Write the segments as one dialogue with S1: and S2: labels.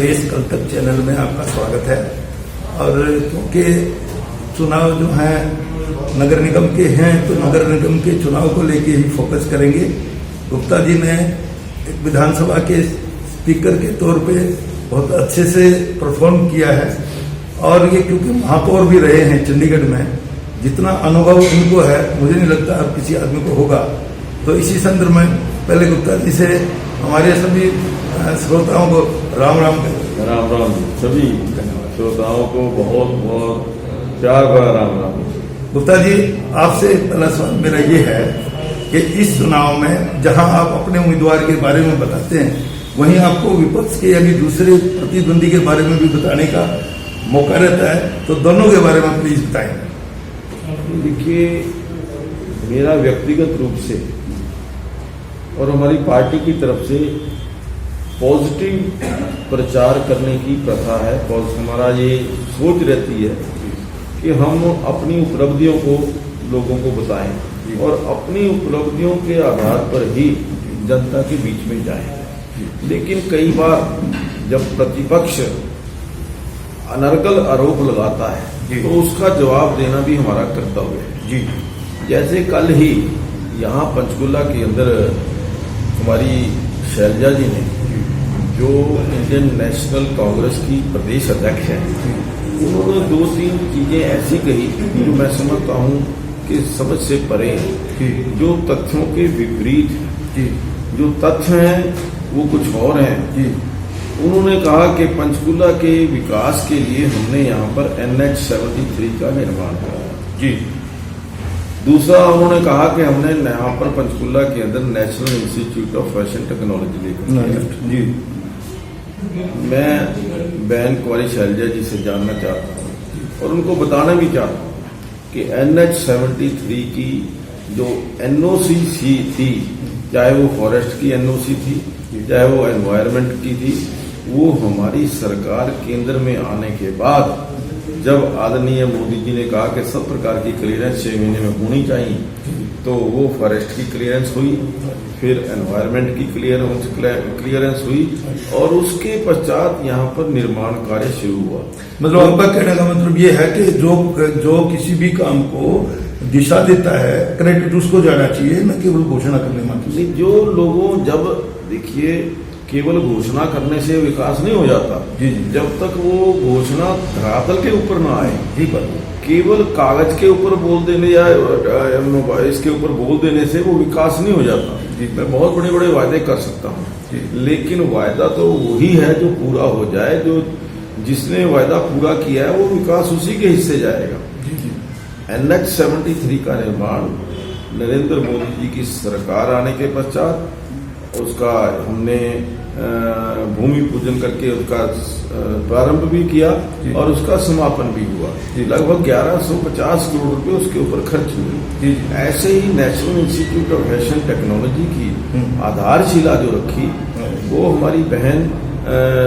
S1: देश कल तक चैनल में आपका स्वागत है। और क्योंकि चुनाव जो है नगर निगम के हैं तो नगर निगम के चुनाव को लेके ही फोकस करेंगे। गुप्ता जी ने एक विधानसभा के स्पीकर के तौर पे बहुत अच्छे से परफॉर्म किया है और ये क्योंकि महापौर भी रहे हैं चंडीगढ़ में, जितना अनुभव इनको है मुझे नहीं लगता अब किसी आदमी को होगा। तो इसी संदर्भ में पहले गुप्ता जी से हमारे सभी श्रोताओं को राम राम
S2: सभी श्रोताओं को बहुत बहुत प्यार भरा राम राम।
S1: गुप्ता जी, आपसे पहला सवाल मेरा ये है कि इस चुनाव में जहां आप अपने उम्मीदवार के बारे में बताते हैं वहीं आपको विपक्ष के यानी दूसरे प्रतिद्वंदी के बारे में भी बताने का मौका रहता है, तो दोनों के बारे में प्लीज बताएं।
S2: देखिए, मेरा व्यक्तिगत रूप से और हमारी पार्टी की तरफ से पॉजिटिव प्रचार करने की प्रथा है। हमारा ये सोच रहती है कि हम अपनी उपलब्धियों को लोगों को बताएं और अपनी उपलब्धियों के आधार पर ही जनता के बीच में जाएं। लेकिन कई बार जब प्रतिपक्ष अनर्गल आरोप लगाता है तो उसका जवाब देना भी हमारा कर्तव्य है। जी, जैसे कल ही यहाँ पंचकुला के अंदर हमारी शैलजा जी ने, जो इंडियन नेशनल कांग्रेस की प्रदेश अध्यक्ष हैं, उन्होंने 2-3 चीजें ऐसी कही जो मैं समझता हूँ कि समझ से परे हैं, जो तथ्यों के विपरीत हैं। जो तथ्य हैं वो कुछ और हैं। उन्होंने कहा कि पंचकुला के विकास के लिए हमने यहाँ पर NH-73 का निर्माण किया। दूसरा, उन्होंने कहा कि हमने यहाँ पर पंचकुला के अंदर national Institute of Fashion technology लेकर मैं बहन कुंवारी शैलजा जी से जानना चाहता हूँ और उनको बताना भी चाहता हूँ कि NH-73 की जो NOC थी, चाहे वो फॉरेस्ट की NOC थी, चाहे वो एनवायरमेंट की थी, वो हमारी सरकार केंद्र में आने के बाद जब आदरणीय मोदी जी ने कहा कि सब प्रकार की क्लियरेंस 6 महीने में होनी चाहिए, तो वो फॉरेस्ट की क्लियरेंस हुई, फिर एनवायरमेंट की क्लियरेंस हुई और उसके पश्चात यहाँ पर निर्माण कार्य शुरू हुआ।
S1: मतलब आपका कहने का मतलब ये है कि जो किसी भी काम को दिशा देता है क्रेडिट उसको जाना चाहिए, न केवल घोषणा करने मात्र।
S2: जो लोगों, जब देखिए, केवल घोषणा करने से विकास नहीं हो जाता। जब तक वो घोषणा धरातल के ऊपर ना आए, केवल कागज के ऊपर बोल देने या इसके ऊपर बोल देने से वो विकास नहीं हो जाता। मैं बहुत बड़े बड़े वायदे कर सकता हूँ, लेकिन वायदा तो वही है जो पूरा हो जाए। जो जिसने वायदा पूरा किया है वो विकास उसी के हिस्से जाएगा। NH-73 का निर्माण नरेंद्र मोदी जी की सरकार आने के पश्चात उसका हमने भूमि पूजन करके उसका प्रारंभ भी किया और उसका समापन भी हुआ। लगभग 1150 करोड़ रुपए उसके ऊपर खर्च हुए। ऐसे ही National Institute of Fashion Technology की आधारशिला जो रखी वो हमारी बहन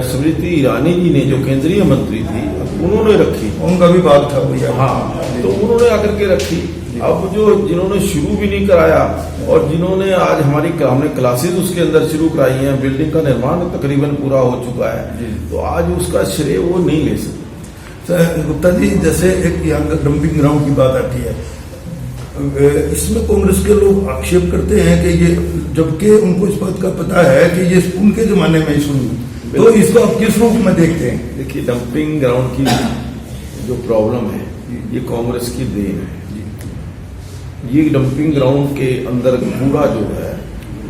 S2: स्मृति ईरानी जी ने, जो केंद्रीय मंत्री थी, उन्होंने रखी।
S1: उनका भी बात था भैया।
S2: हाँ, तो उन्होंने आकर के रखी। अब जो जिन्होंने शुरू भी नहीं कराया और जिन्होंने आज हमने क्लासेस उसके अंदर शुरू कराई हैं, बिल्डिंग का निर्माण तकरीबन पूरा हो चुका है, तो आज उसका श्रेय वो नहीं ले सकते।
S1: गुप्ता जी, जैसे एक यहाँ डंपिंग ग्राउंड की बात आती है, इसमें कांग्रेस के लोग आक्षेप करते हैं कि ये, जबकि उनको इस बात का पता है कि ये उनके जमाने में शुरू, तो इसको आप किस रूप में देखते हैं?
S2: देखिए, डंपिंग ग्राउंड की जो प्रॉब्लम है ये कांग्रेस की देन है। ये डंपिंग ग्राउंड के अंदर कूड़ा जो है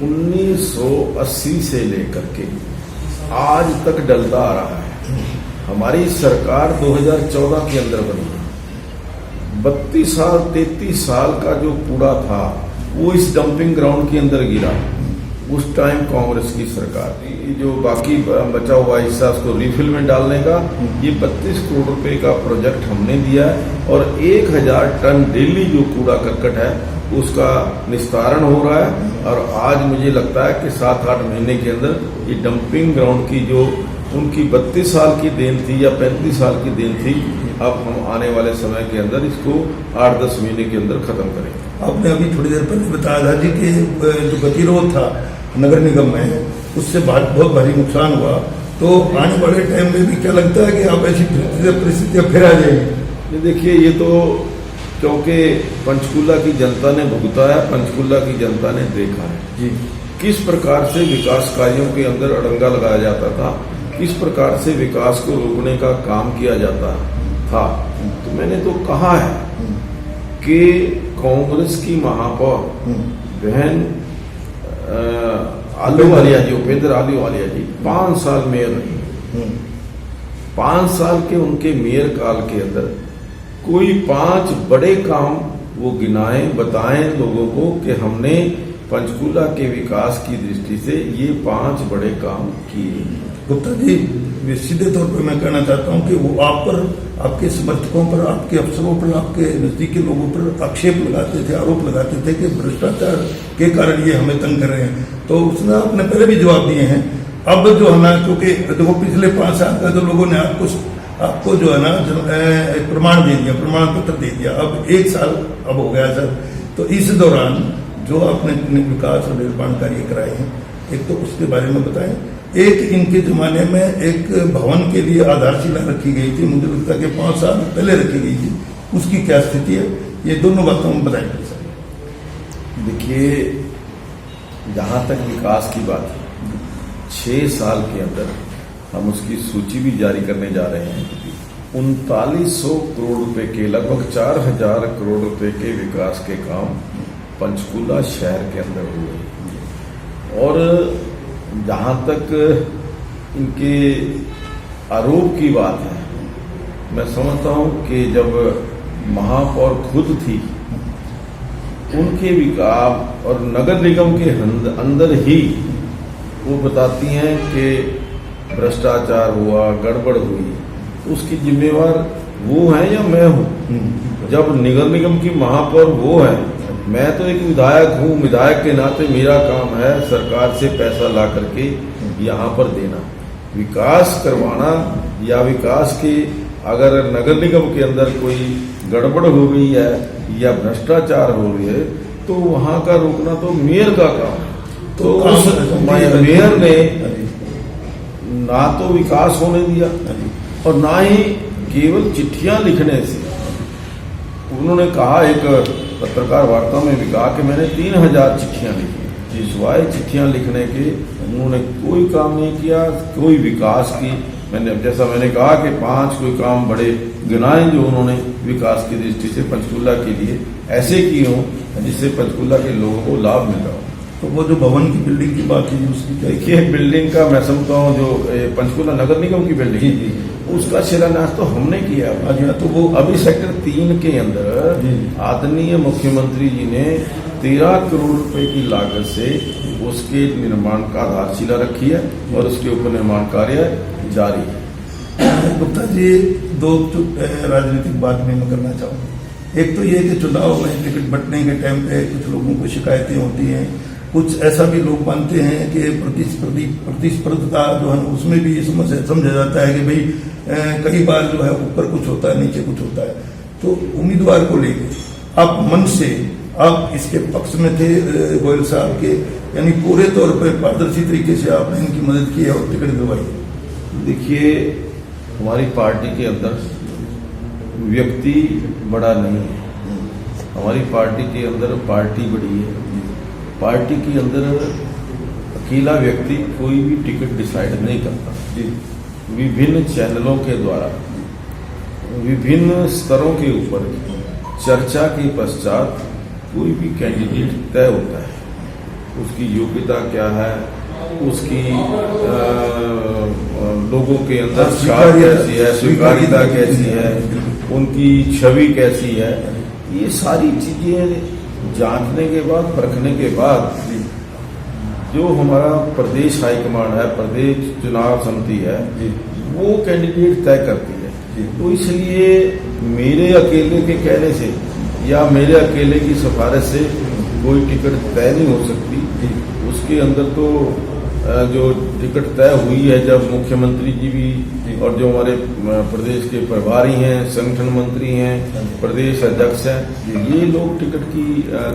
S2: 1980 से लेकर के आज तक डलता आ रहा है। हमारी सरकार 2014 के अंदर बनी है। 33 साल का जो कूड़ा था वो इस डंपिंग ग्राउंड के अंदर गिरा। उस टाइम कांग्रेस की सरकार थी। जो बाकी बचा हुआ हिस्सा उसको रिफिल में डालने का ये 32 करोड़ रुपए का प्रोजेक्ट हमने दिया है और 1000 टन डेली जो कूड़ा करकट है उसका निस्तारण हो रहा है। और आज मुझे लगता है कि 7-8 महीने के अंदर ये डंपिंग ग्राउंड की जो उनकी 32 साल की देन थी या 35 साल की देन थी, अब हम आने वाले समय के अंदर इसको 8-10 महीने के अंदर खत्म करेंगे।
S1: आपने अभी थोड़ी देर पहले बताया था जी कि जो गतिरोध था नगर निगम में उससे बहुत भारी नुकसान हुआ तो आने वाले टाइम में भी क्या लगता है कि आप ऐसी परिस्थितियां फिर आ जाएगी?
S2: देखिए, ये तो क्योंकि पंचकूला की जनता ने भुगता है, पंचकूला की जनता ने देखा है
S1: जी
S2: किस प्रकार से विकास कार्यों के अंदर अड़ंगा लगाया जाता था, किस प्रकार से विकास को रोकने का काम किया जाता था। तो मैंने तो कहा है कि कांग्रेस की महापौर बहन आलूवालिया जी, उपेंद्र आलूवालिया जी 5 साल मेयर रही। 5 साल के उनके मेयर काल के अंदर कोई 5 बड़े काम वो गिनाएं, बताएं लोगों को कि हमने पंचकूला के विकास की दृष्टि से ये 5 बड़े काम किए।
S1: गुप्ता जी, सीधे तौर पर मैं कहना चाहता हूं कि वो आप पर, आपके समर्थकों पर, आपके अफसरों पर, आपके नजदीकी लोगों पर आक्षेप लगाते थे, आरोप लगाते थे कि भ्रष्टाचार के कारण ये हमें तंग कर रहे हैं। तो उसने आपने पहले भी जवाब दिए हैं। अब जो है ना, क्योंकि देखो पिछले 5 साल का जो लोगों ने आपको जो है ना प्रमाण दे दिया, प्रमाण पत्र दे दिया, अब 1 साल अब हो गया सर। तो इस दौरान जो आपने विकास और निर्माण कार्य कराए हैं, एक तो उसके बारे में बताएं। एक इनके जमाने में एक भवन के लिए आधारशिला रखी गई थी, मुझे लगता है कि 5 साल पहले रखी गई थी, उसकी क्या स्थिति है, ये दोनों बातों में बताएंगे सर।
S2: देखिए, जहां तक विकास की बात है, 6 साल के अंदर हम उसकी सूची भी जारी करने जा रहे हैं। 3900 करोड़ रुपए के, लगभग 4000 करोड़ रुपए के विकास के काम पंचकूला शहर के अंदर हुए। और जहां तक इनके आरोप की बात है, मैं समझता हूं कि जब महापौर खुद थी, उनके विकास और नगर निगम के अंदर ही वो बताती हैं कि भ्रष्टाचार हुआ, गड़बड़ हुई, उसकी जिम्मेवार वो है या मैं हूं? जब नगर निगम की महापौर वो है, मैं तो एक विधायक हूं, विधायक के नाते मेरा काम है सरकार से पैसा ला करके यहाँ पर देना, विकास करवाना। या विकास के अगर नगर निगम के अंदर कोई गड़बड़ हो गई है या भ्रष्टाचार हो रही है, तो वहां का रोकना तो मेयर का काम है। तो उस मेयर ने ना तो विकास होने दिया और ना ही केवल चिट्ठियां लिखने से। उन्होंने कहा, एक पत्रकार वार्ता में भी कहा कि मैंने 3000 चिट्ठियां लिखी, सिवाय चिट्ठियां लिखने के उन्होंने कोई काम नहीं किया, कोई विकास की। जैसा मैंने कहा कि 5 कोई काम बड़े गिनाए जो उन्होंने विकास की दृष्टि से पंचकूला के लिए ऐसे किए हों जिससे पंचकूला के लोगों को लाभ मिल रहा हो।
S1: तो वो जो भवन की बिल्डिंग की बात है, उसकी
S2: देखिए, बिल्डिंग का मैं समझता हूँ जो पंचकूला नगर निगम की बिल्डिंग, उसका शिलान्यास तो हमने किया है। तो वो अभी सेक्टर 3 के अंदर आदरणीय मुख्यमंत्री जी ने 13 करोड़ रुपए की लागत से उसके निर्माण का आधारशिला रखी है और उसके ऊपर निर्माण कार्य जारी है।
S1: गुप्ता जी, 2 राजनीतिक बात में मैं करना चाहूँगा। एक तो ये कि चुनाव में टिकट बंटने के टाइम पे कुछ लोगों को शिकायतें होती हैं, कुछ ऐसा भी लोग मानते हैं कि प्रतिस्पर्धा जो है उसमें भी ये समझा जाता है कि भाई कई बार जो है ऊपर कुछ होता है, नीचे कुछ होता है। तो उम्मीदवार को लेकर आप मन से आप इसके पक्ष में थे गोयल साहब के, यानी पूरे तौर पर पारदर्शी तरीके से आपने इनकी मदद की है और टिकट दिलवाई?
S2: देखिए, हमारी पार्टी के अंदर व्यक्ति बड़ा नहीं है, हमारी पार्टी के अंदर पार्टी बड़ी है। पार्टी के अंदर अकेला व्यक्ति कोई भी टिकट डिसाइड नहीं करता। विभिन्न चैनलों के द्वारा विभिन्न स्तरों के ऊपर चर्चा के पश्चात कोई भी कैंडिडेट तय होता है। उसकी योग्यता क्या है, उसकी लोगों के अंदर छाप कैसी है, स्वीकार्यता कैसी है, उनकी छवि कैसी है, ये सारी चीजें जांचने के बाद, परखने के बाद जो हमारा प्रदेश हाईकमांड है, प्रदेश चुनाव समिति है, वो कैंडिडेट तय करती है। तो इसलिए मेरे अकेले के कहने से या मेरे अकेले की सिफारिश से कोई टिकट तय नहीं हो सकती। उसके अंदर तो जो टिकट तय हुई है, जब मुख्यमंत्री जी भी और जो हमारे प्रदेश के प्रभारी हैं, संगठन मंत्री हैं, प्रदेश अध्यक्ष हैं, ये लोग टिकट की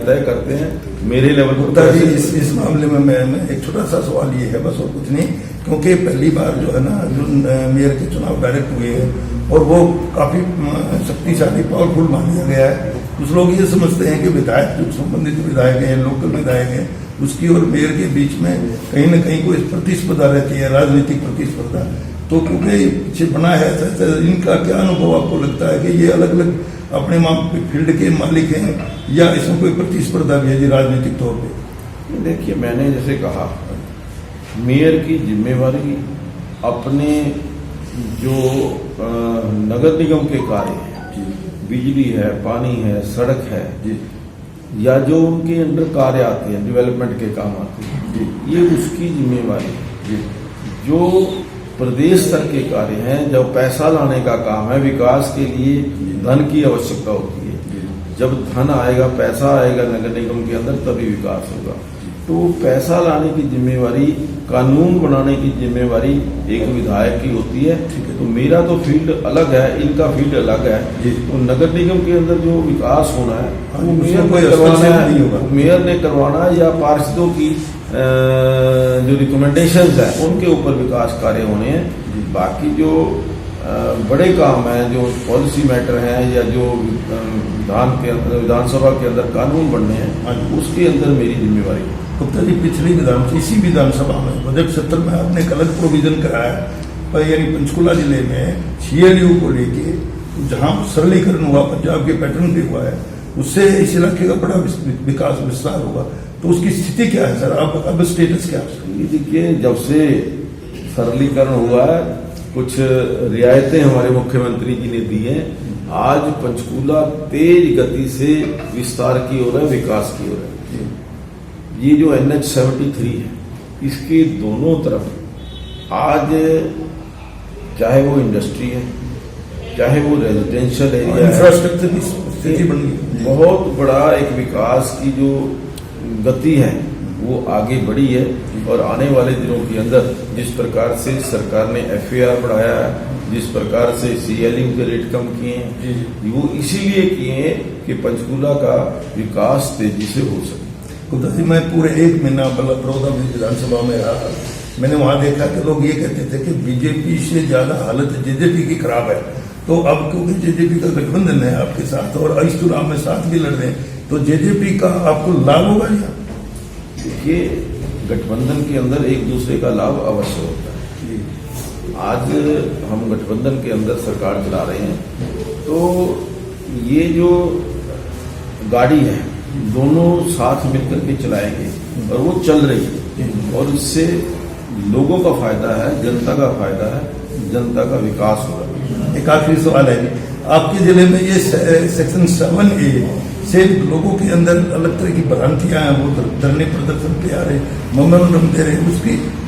S2: तय करते हैं। मेरे लेवल पर
S1: गुप्ता जी इस मामले में मैं एक छोटा सा सवाल ये है, बस और कुछ नहीं, क्योंकि पहली बार जो है ना जो मेयर के चुनाव डायरेक्ट हुए हैं और वो काफी शक्तिशाली पावरफुल मान लिया गया है। कुछ लोग ये समझते हैं कि विधायक जो संबंधित विधायक हैं, लोकल विधायक हैं, उसकी और मेयर के बीच में कहीं न कहीं कोई प्रतिस्पर्धा रहती है, राजनीतिक प्रतिस्पर्धा। तो क्योंकि पीछे बना है, इनका क्या अनुभव आपको लगता है कि ये अलग अलग अपने फील्ड के मालिक हैं या इसमें कोई प्रतिस्पर्धा भी है जी राजनीतिक तौर पे?
S2: देखिए, मैंने जैसे कहा, मेयर की जिम्मेवारी अपने जो नगर निगम के कार्य हैं, बिजली है, पानी है, सड़क है, या जो उनके अंडर कार्य आते हैं, डेवलपमेंट के काम आते हैं, ये उसकी जिम्मेवारी है। जो प्रदेश स्तर के कार्य हैं, जब पैसा लाने का काम है, विकास के लिए धन की आवश्यकता होती है। जब धन आएगा, पैसा आएगा नगर निगम के अंदर, तभी विकास होगा। तो पैसा लाने की जिम्मेवारी, कानून बनाने की जिम्मेवारी एक विधायक की होती है। तो मेरा तो फील्ड अलग है, इनका फील्ड अलग है। तो नगर निगम के अंदर जो विकास होना है वो मेयर ने करवाना है, मेयर ने करवाना है, या पार्षदों की जो रिकमेंडेशंस है उनके ऊपर विकास कार्य होने हैं। बाकी जो बड़े काम हैं, जो पॉलिसी मैटर हैं, या जो विधानसभा के अंदर कानून बनने हैं, उसके अंदर मेरी जिम्मेवारी है।
S1: गुप्ता जी, पिछली इसी विधानसभा में बजट सत्र में आपने एक अलग प्रोविजन कराया, यानी पंचकुला जिले में CLU को लेके जहां सरलीकरण हुआ, पंजाब के पैटर्न पे हुआ है, उससे इस इलाके का बड़ा विकास विस्तार होगा। तो उसकी स्थिति क्या है सर, आप अब स्टेटस क्या है?
S2: देखिए, जब से सरलीकरण हुआ है, कुछ रियायतें हमारे मुख्यमंत्री जी ने दी हैं। आज पंचकूला तेज गति से विस्तार की ओर है, विकास की ओर है। ये जो NH 73 है, इसके दोनों तरफ आज चाहे वो इंडस्ट्री है, चाहे वो रेजिडेंशियल एरिया है,
S1: इंफ्रास्ट्रक्चर की स्थिति बन गई।
S2: बहुत बड़ा एक विकास की जो गति है वो आगे बढ़ी है। और आने वाले दिनों के अंदर जिस प्रकार से सरकार ने FAR बढ़ाया है, जिस प्रकार से CLU के रेट कम किए हैं, वो इसीलिए किए हैं कि पंचकूला का विकास तेजी से हो सके।
S1: गुप्ता जी, मैं पूरे 1 महीना बड़ौदा विधानसभा में रहा, मैंने वहां देखा कि लोग ये कहते थे कि बीजेपी से ज्यादा हालत JJP की खराब है। तो अब क्योंकि JJP का गठबंधन है आपके साथ और इस चुनाव में साथ भी लड़ रहे हैं, तो JJP का आपको लाभ होगा या?
S2: देखिए, गठबंधन के अंदर एक दूसरे का लाभ अवश्य होता है। आज हम गठबंधन के अंदर सरकार चला रहे हैं, तो ये जो गाड़ी है दोनों साथ मिलकर के चलाएंगे और वो चल रही है, और इससे लोगों का फायदा है, जनता का फायदा है, जनता का विकास होगा।
S1: एक आखिरी सवाल है, आपके जिले में ये सेक्शन 7A से लोगों के अंदर अलग तरह की भ्रांतियां हैं, वो धरने प्रदर्शन पे आ रहे, मेमोरेंडम दे रहे,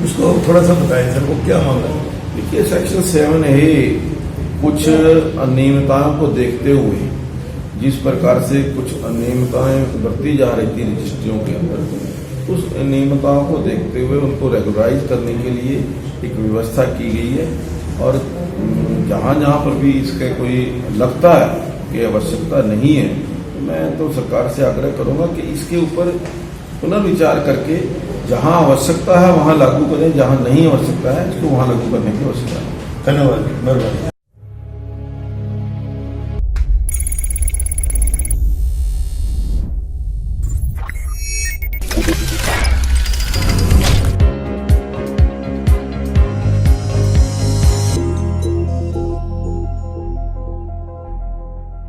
S1: उसको थोड़ा सा बताएं सर, वो क्या मामला है?
S2: देखिए, सेक्शन 7A कुछ अनियमितताओं को देखते हुए, जिस प्रकार से कुछ अनियमितताएं बरती जा रही थी रजिस्ट्रियों के अंदर, उस अनियमितताओं को देखते हुए उनको रेगुलराइज करने के लिए एक व्यवस्था की गई है। और जहां जहां पर भी इसके कोई लगता है कि आवश्यकता नहीं है, तो मैं तो सरकार से आग्रह करूंगा कि इसके ऊपर पुनर्विचार करके जहां आवश्यकता है वहां लागू करें, जहां नहीं आवश्यकता है इसको वहां लागू करने की आवश्यकता है।
S1: धन्यवाद, मेहरबानी।